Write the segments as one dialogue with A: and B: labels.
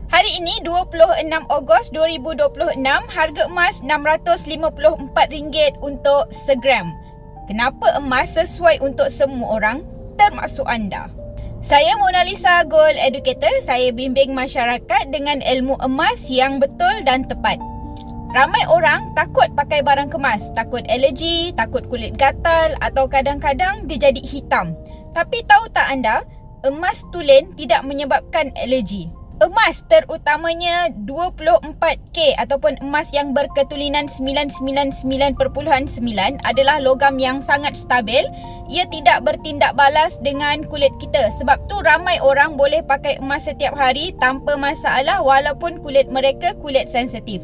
A: Hari ini 26 Ogos 2026, harga emas RM654 untuk segram. Kenapa emas sesuai untuk semua orang, termasuk anda? Saya Mona Lisa Gold Educator. Saya bimbing masyarakat dengan ilmu emas yang betul dan tepat. Ramai orang takut pakai barang kemas, takut alergi, takut kulit gatal atau kadang-kadang dia jadi hitam. Tapi tahu tak anda, emas tulen tidak menyebabkan alergi. Emas terutamanya 24K ataupun emas yang berketulinan 999.9 adalah logam yang sangat stabil. Ia tidak bertindak balas dengan kulit kita. Sebab tu ramai orang boleh pakai emas setiap hari tanpa masalah walaupun kulit mereka kulit sensitif.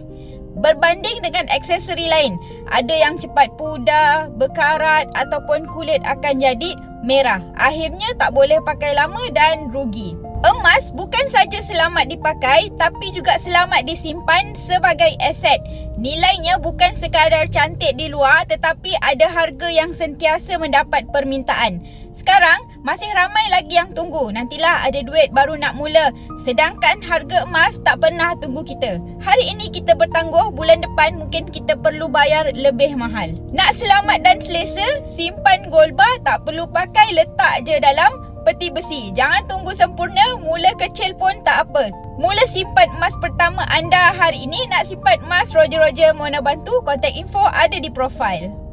A: Berbanding dengan aksesori lain, ada yang cepat pudar, berkarat ataupun kulit akan jadi merah. Akhirnya tak boleh pakai lama dan rugi. Emas bukan saja selamat dipakai tapi juga selamat disimpan sebagai aset. Nilainya bukan sekadar cantik di luar tetapi ada harga yang sentiasa mendapat permintaan. Sekarang masih ramai lagi yang tunggu. Nantilah ada duit baru nak mula. Sedangkan harga emas tak pernah tunggu kita. Hari ini kita bertangguh, bulan depan mungkin kita perlu bayar lebih mahal. Nak selamat dan selesa, simpan gold bar, tak perlu pakai, letak je dalam peti besi. Jangan tunggu sempurna, mula kecil pun tak apa. Mula simpan emas pertama anda hari ini. Nak simpan emas, Roger Mona bantu. Kontak info ada di profil.